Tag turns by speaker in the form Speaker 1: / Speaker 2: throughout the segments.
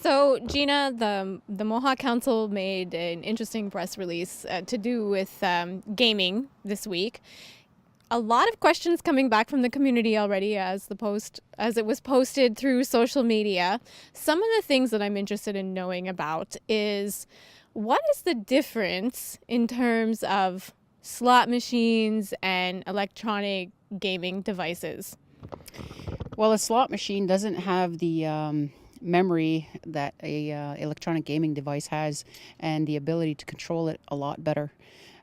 Speaker 1: So, Gina, the Mohawk Council made an interesting press release to do with gaming this week. A lot of questions coming back from the community already as it was posted through social media. Some of the things that I'm interested in knowing about is what is the difference in terms of slot machines and electronic gaming devices?
Speaker 2: Well, a slot machine doesn't have the memory that a electronic gaming device has, and the ability to control it a lot better.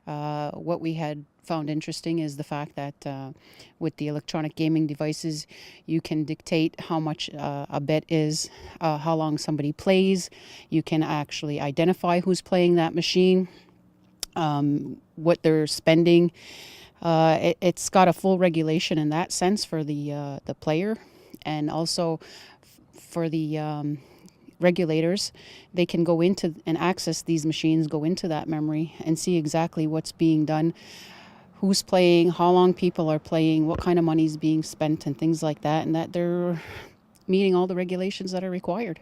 Speaker 2: What we had found interesting is the fact that with the electronic gaming devices, you can dictate how much a bet is, how long somebody plays. You can actually identify who's playing that machine, what they're spending. It's got a full regulation in that sense for the player, and also for the regulators. They can go into and access these machines, go into that memory, and see exactly what's being done, who's playing, how long people are playing, what kind of money is being spent, and things like that, and that they're meeting all the regulations that are required.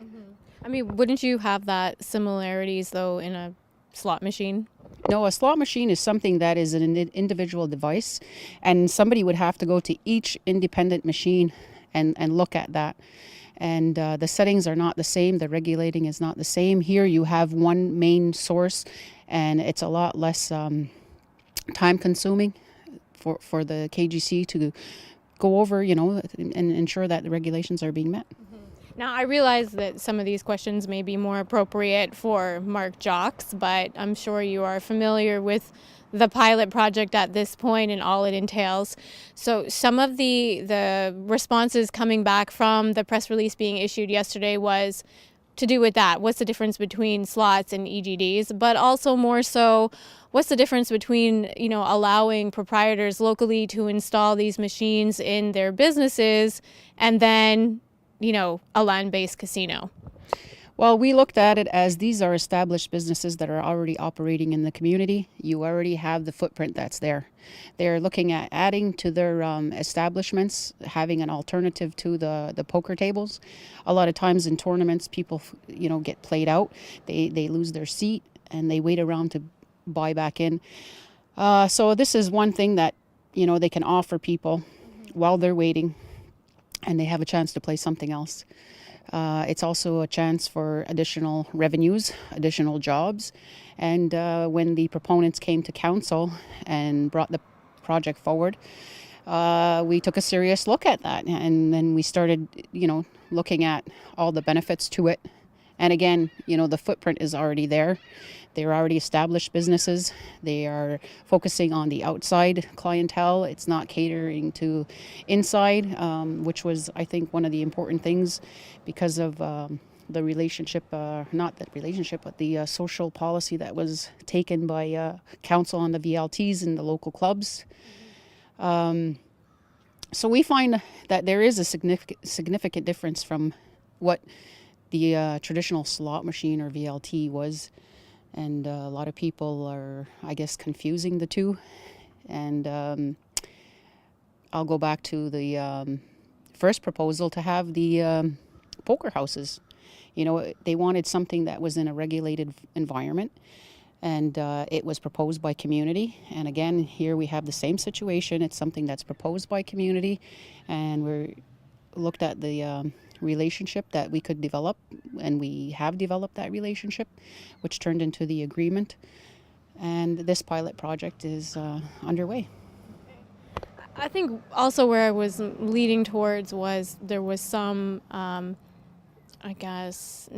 Speaker 1: I mean, wouldn't you have that similarities though in a slot machine?
Speaker 2: No, a slot machine is something that is an individual device, and somebody would have to go to each independent machine and look at that. And the settings are not the same, the regulating is not the same. Here you have one main source, and it's a lot less time consuming for the KGC to go over, and ensure that the regulations are being met.
Speaker 1: Now, I realize that some of these questions may be more appropriate for Mark Jocks, but I'm sure you are familiar with the pilot project at this point and all it entails. So some of the responses coming back from the press release being issued yesterday was to do with that. What's the difference between slots and egDS? But also more so, what's the difference between, allowing proprietors locally to install these machines in their businesses and then a land-based casino?
Speaker 2: Well, we looked at it as these are established businesses that are already operating in the community. You already have the footprint that's there. They're looking at adding to their establishments, having an alternative to the poker tables. A lot of times in tournaments, people, get played out. They lose their seat and they wait around to buy back in. So this is one thing that, they can offer people while they're waiting, and they have a chance to play something else. It's also a chance for additional revenues, additional jobs. And when the proponents came to council and brought the project forward, we took a serious look at that. And then we started, looking at all the benefits to it. And again, the footprint is already there. They're already established businesses. They are focusing on the outside clientele. It's not catering to inside, which was, I think, one of the important things because of the relationship, not that relationship, but the social policy that was taken by council on the VLTs and the local clubs. So we find that there is a significant difference from what the traditional slot machine or VLT was. And a lot of people are, I guess, confusing the two. And I'll go back to the first proposal to have the poker houses. They wanted something that was in a regulated environment, and it was proposed by community. And again, here we have the same situation. It's something that's proposed by community, and we're looked at the relationship that we could develop, and we have developed that relationship, which turned into the agreement, and this pilot project is underway.
Speaker 1: I think also where I was leading towards was there was some, I guess,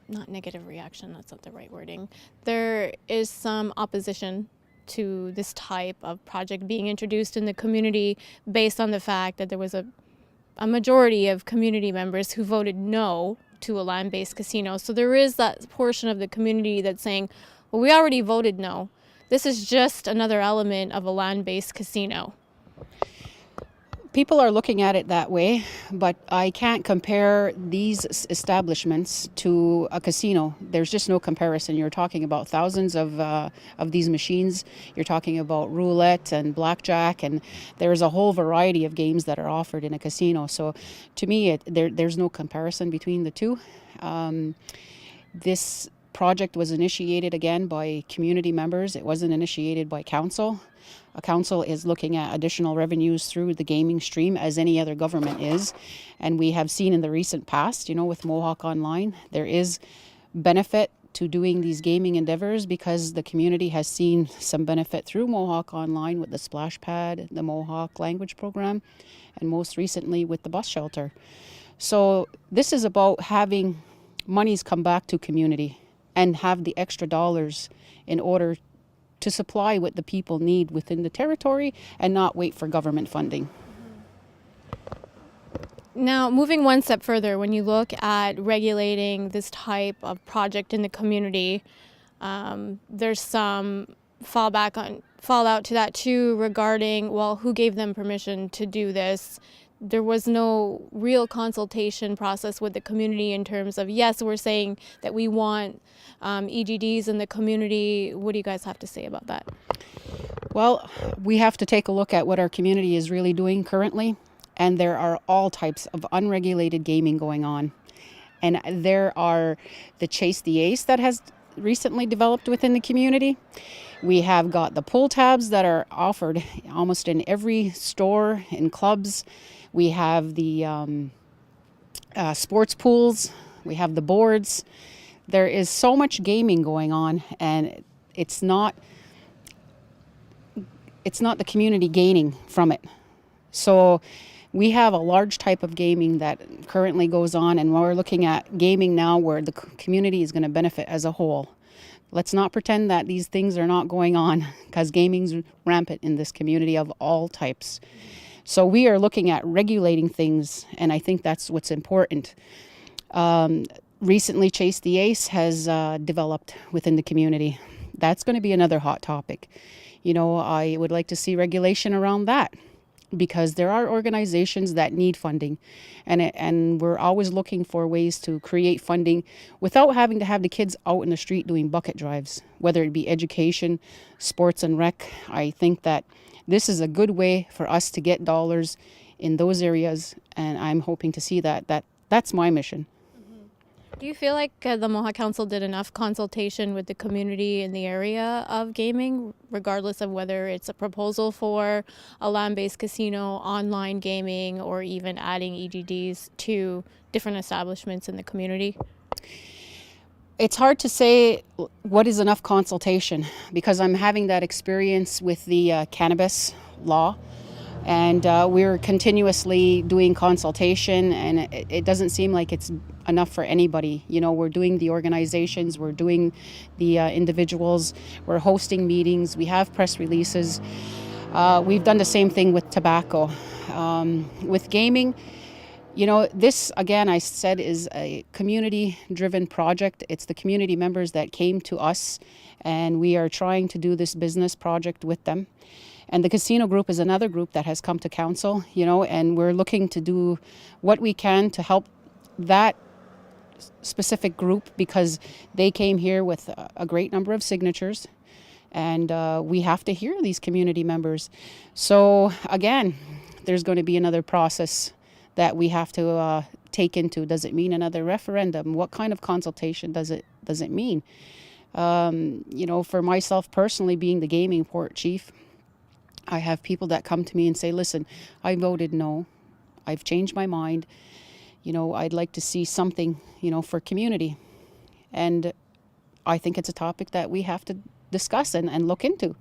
Speaker 1: not negative reaction, that's not the right wording. There is some opposition to this type of project being introduced in the community based on the fact that there was a majority of community members who voted no to a land-based casino. So there is that portion of the community that's saying, well, we already voted no. This is just another element of a land-based casino.
Speaker 2: People are looking at it that way, but I can't compare these establishments to a casino. There's just no comparison. You're talking about thousands of these machines. You're talking about roulette and blackjack, and there's a whole variety of games that are offered in a casino. So to me, there's no comparison between the two. This project was initiated again by community members. It wasn't initiated by council. A council is looking at additional revenues through the gaming stream, as any other government is. And we have seen in the recent past, with Mohawk Online, there is benefit to doing these gaming endeavors because the community has seen some benefit through Mohawk Online with the splash pad, the Mohawk language program, and most recently with the bus shelter. So this is about having monies come back to community and have the extra dollars in order to supply what the people need within the territory and not wait for government funding.
Speaker 1: Now, moving one step further, when you look at regulating this type of project in the community, there's some fallout to that too regarding, well, who gave them permission to do this? There was no real consultation process with the community in terms of, yes, we're saying that we want egDS in the community. What do you guys have to say about that?
Speaker 2: Well, we have to take a look at what our community is really doing currently. And there are all types of unregulated gaming going on. And there are the Chase the Ace that has recently developed within the community. We have got the pull tabs that are offered almost in every store, in clubs. We have the sports pools. We have the boards. There is so much gaming going on, and it's not the community gaining from it. So we have a large type of gaming that currently goes on, and we're looking at gaming now where the community is going to benefit as a whole. Let's not pretend that these things are not going on, because gaming's rampant in this community of all types. So we are looking at regulating things, and I think that's what's important. Recently, Chase the Ace has developed within the community. That's going to be another hot topic. I would like to see regulation around that, because there are organizations that need funding, and we're always looking for ways to create funding without having to have the kids out in the street doing bucket drives, whether it be education, sports and rec. I think that this is a good way for us to get dollars in those areas, and I'm hoping to see that's my mission.
Speaker 1: Do you feel like the Mohawk Council did enough consultation with the community in the area of gaming, regardless of whether it's a proposal for a land-based casino, online gaming, or even adding egDS to different establishments in the community?
Speaker 2: It's hard to say what is enough consultation, because I'm having that experience with the cannabis law. And we're continuously doing consultation, and it doesn't seem like it's enough for anybody. We're doing the organizations, we're doing the individuals, we're hosting meetings, we have press releases. We've done the same thing with tobacco. With gaming, this, again, I said, is a community-driven project. It's the community members that came to us, and we are trying to do this business project with them. And the casino group is another group that has come to council, and we're looking to do what we can to help that specific group, because they came here with a great number of signatures, and we have to hear these community members. So again, there's going to be another process that we have to take into. Does it mean another referendum? What kind of consultation does it mean? For myself personally, being the gaming port chief, I have people that come to me and say, listen, I voted no. I've changed my mind. I'd like to see something, for community. And I think it's a topic that we have to discuss and look into.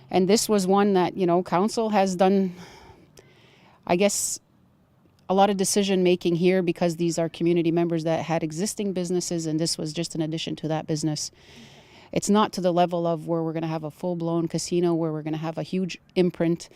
Speaker 2: And this was one that, council has done, I guess, a lot of decision making here, because these are community members that had existing businesses, and this was just an addition to that business. It's not to the level of where we're going to have a full-blown casino, where we're going to have a huge imprint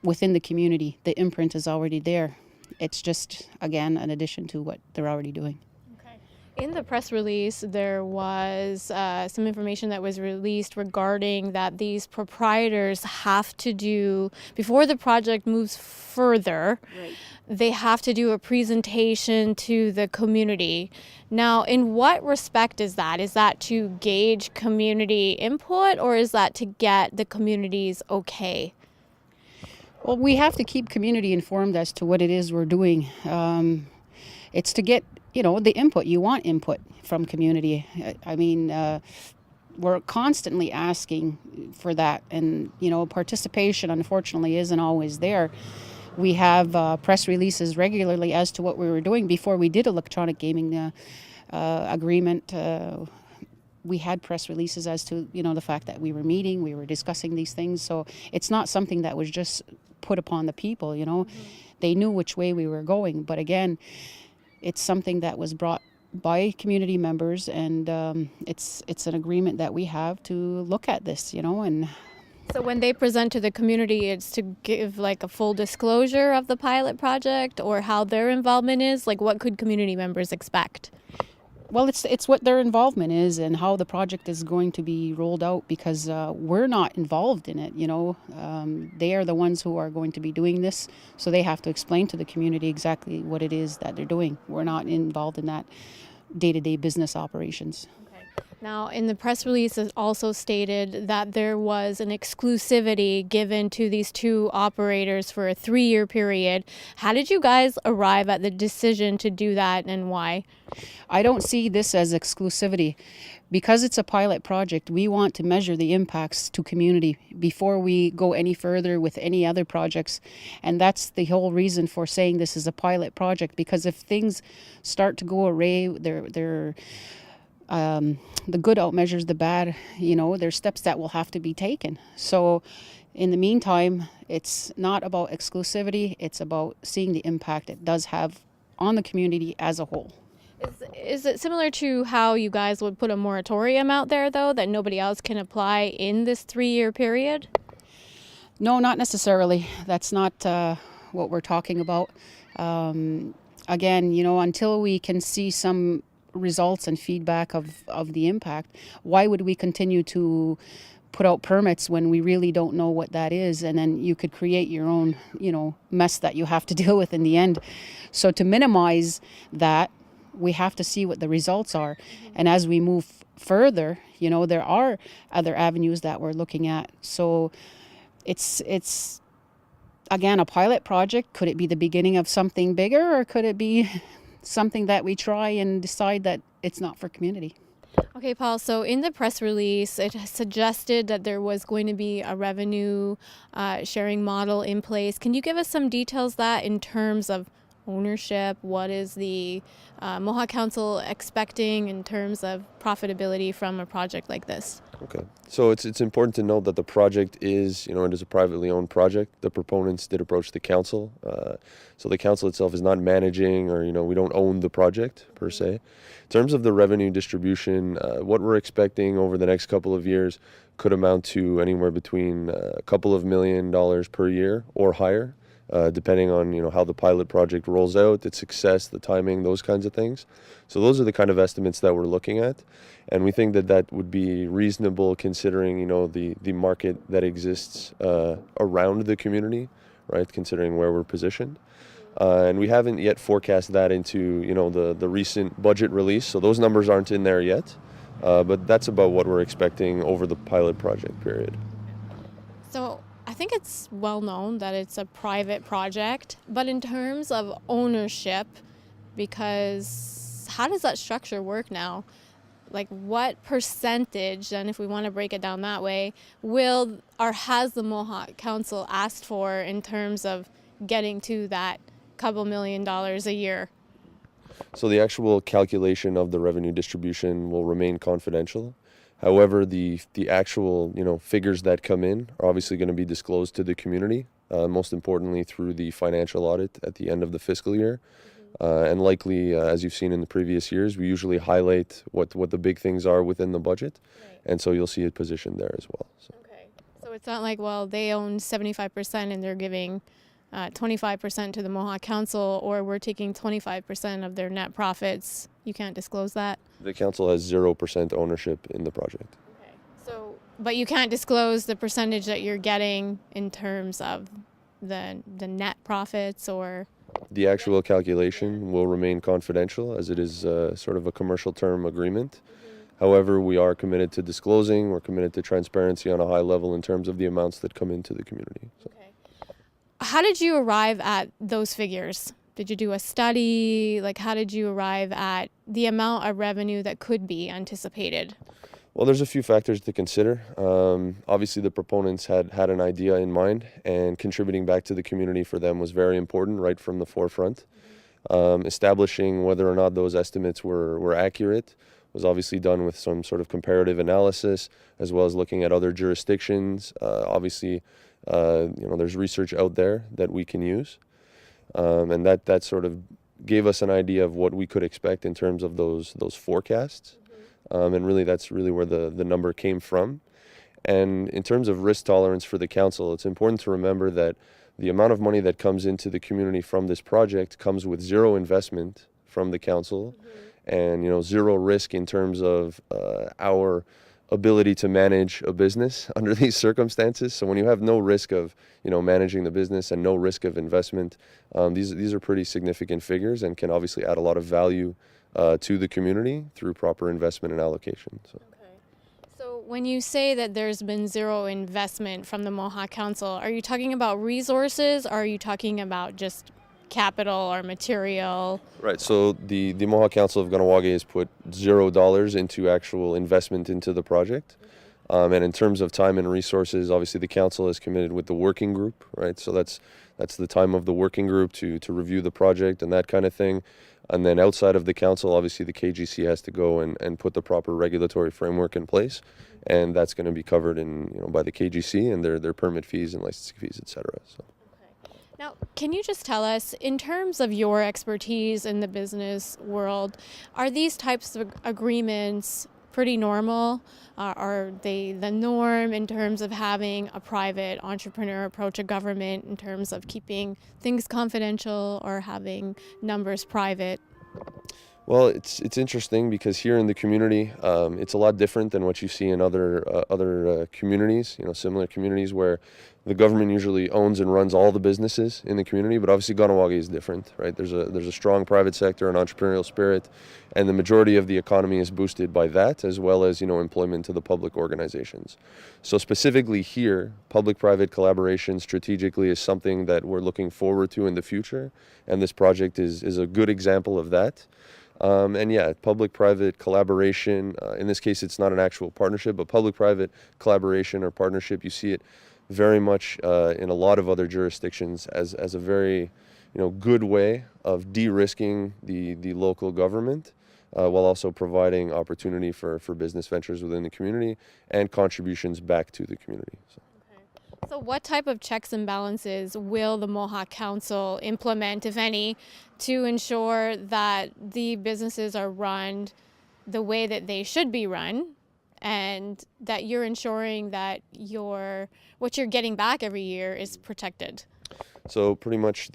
Speaker 2: within the community. The imprint is already there. It's just, again, an addition to what they're already doing.
Speaker 1: Okay. In the press release, there was some information that was released regarding that these proprietors have to do, before the project moves further,
Speaker 2: Right.
Speaker 1: they have to do a presentation to the community. Now, in what respect is that? Is that to gauge community input, or is that to get the community's okay?
Speaker 2: Well, we have to keep community informed as to what it is we're doing. It's to get, the input. You want input from community. I mean, we're constantly asking for that, and participation unfortunately isn't always there. We have press releases regularly as to what we were doing before we did electronic gaming agreement. We had press releases as to the fact that we were meeting, we were discussing these things. So it's not something that was just put upon the people. They knew which way we were going, but again, it's something that was brought by community members, and it's an agreement that we have to look at this, and
Speaker 1: So when they present to the community, it's to give like a full disclosure of the pilot project or how their involvement is. Like, what could community members expect?
Speaker 2: well, it's what their involvement is and how the project is going to be rolled out, because we're not involved in it. They are the ones who are going to be doing this, so they have to explain to the community exactly what it is that they're doing. We're not involved in that day-to-day business operations.
Speaker 1: Now, in the press release, it also stated that there was an exclusivity given to these two operators for a 3-year period. How did you guys arrive at the decision to do that, and why?
Speaker 2: I don't see this as exclusivity. Because it's a pilot project, we want to measure the impacts to community before we go any further with any other projects. And that's the whole reason for saying this is a pilot project, because if things start to go awry, the good outmeasures the bad. There's steps that will have to be taken. So in the meantime, it's not about exclusivity, it's about seeing the impact it does have on the community as a whole.
Speaker 1: Is it similar to how you guys would put a moratorium out there, though, that nobody else can apply in this 3-year period?
Speaker 2: No, not necessarily. That's not what we're talking about. Again, until we can see some results and feedback of the impact, why would we continue to put out permits when we really don't know what that is? And then you could create your own, mess that you have to deal with in the end. So to minimize that, we have to see what the results are. And as we move further, there are other avenues that we're looking at. So it's again a pilot project. Could it be the beginning of something bigger, or could it be something that we try and decide that it's not for community?
Speaker 1: Okay, Paul, so in the press release, it suggested that there was going to be a revenue sharing model in place. Can you give us some details that in terms of ownership? What is the Mohawk Council expecting in terms of profitability from a project like this?
Speaker 3: Okay, so it's important to note that the project is, it is a privately owned project. The proponents did approach the council. So the council itself is not managing, or, we don't own the project per se. In terms of the revenue distribution, what we're expecting over the next couple of years could amount to anywhere between a couple of $1 million per year or higher. Depending on how the pilot project rolls out, its success, the timing, those kinds of things. So those are the kind of estimates that we're looking at, and we think that would be reasonable considering the market that exists around the community, right? Considering where we're positioned, and we haven't yet forecast that into the recent budget release. So those numbers aren't in there yet, but that's about what we're expecting over the pilot project period.
Speaker 1: So I think it's well known that it's a private project, but in terms of ownership, because how does that structure work now? Like, what percentage, and if we want to break it down that way, has the Mohawk Council asked for in terms of getting to that couple $1 million a year?
Speaker 3: So the actual calculation of the revenue distribution will remain confidential. However, the actual figures that come in are obviously going to be disclosed to the community, most importantly through the financial audit at the end of the fiscal year. And likely, as you've seen in the previous years, we usually highlight what the big things are within the budget. Right. And so you'll see it positioned there as well. So.
Speaker 1: Okay. So it's not like, well, they own 75% and they're giving 25% to the Mohawk Council, or we're taking 25% of their net profits. You can't disclose that?
Speaker 3: The council has 0% ownership in the project.
Speaker 1: Okay. So, but you can't disclose the percentage that you're getting in terms of the net profits, or?
Speaker 3: The actual calculation will remain confidential as it is sort of a commercial term agreement. However, we are committed to disclosing, we're committed to transparency on a high level in terms of the amounts that come into the community. So.
Speaker 1: Okay. How did you arrive at those figures? Did you do a study? Like, how did you arrive at the amount of revenue that could be anticipated?
Speaker 3: Well, there's a few factors to consider. Obviously, the proponents had an idea in mind, and contributing back to the community for them was very important right from the forefront. Establishing whether or not those estimates were accurate was obviously done with some sort of comparative analysis, as well as looking at other jurisdictions. Obviously, there's research out there that we can use, and that sort of gave us an idea of what we could expect in terms of those forecasts. And really, that's really where the number came from. And in terms of risk tolerance for the council, it's important to remember that the amount of money that comes into the community from this project comes with zero investment from the council, and zero risk in terms of our ability to manage a business under these circumstances. So when you have no risk of managing the business and no risk of investment, these are pretty significant figures and can obviously add a lot of value to the community through proper investment and allocation. So.
Speaker 1: Okay. So when you say that there's been zero investment from the Mohawk Council, are you talking about resources, or are you talking about just capital or material?
Speaker 3: Right. So the Mohawk Council of Kahnawake has put $0 into actual investment into the project. And in terms of time and resources, obviously the council is committed with the working group, right? So that's the time of the working group to review the project and that kind of thing. And then outside of the council, obviously the KGC has to go and put the proper regulatory framework in place. And that's going to be covered by the KGC and their permit fees and licensing fees, et cetera. So.
Speaker 1: Now, can you just tell us, in terms of your expertise in the business world, are these types of agreements pretty normal? Are they the norm in terms of having a private entrepreneur approach a government in terms of keeping things confidential or having numbers private?
Speaker 3: Well, it's interesting because here in the community, it's a lot different than what you see in other communities. Similar communities where the government usually owns and runs all the businesses in the community. But obviously, Kahnawake is different, right? There's a strong private sector and entrepreneurial spirit, and the majority of the economy is boosted by that, as well as employment to the public organizations. So specifically here, public-private collaboration strategically is something that we're looking forward to in the future, and this project is a good example of that. And yeah, public-private collaboration, in this case it's not an actual partnership, but public-private collaboration or partnership, you see it very much in a lot of other jurisdictions as a very good way of de-risking the local government while also providing opportunity for business ventures within the community and contributions back to the community.
Speaker 1: So what type of checks and balances will the Mohawk Council implement, if any, to ensure that the businesses are run the way that they should be run, and that you're ensuring that what you're getting back every year is protected?
Speaker 3: So pretty much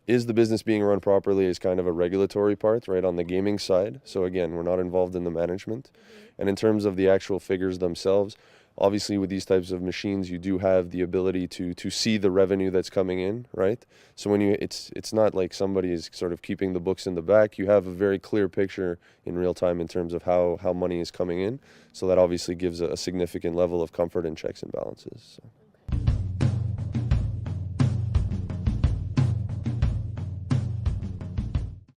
Speaker 3: is the business being run properly is kind of a regulatory part, right, on the gaming side. So again, we're not involved in the management. And in terms of the actual figures themselves, obviously with these types of machines, you do have the ability to see the revenue that's coming in, right? So when it's not like somebody is sort of keeping the books in the back. You have a very clear picture in real time in terms of how money is coming in. So that obviously gives a significant level of comfort and checks and balances. So.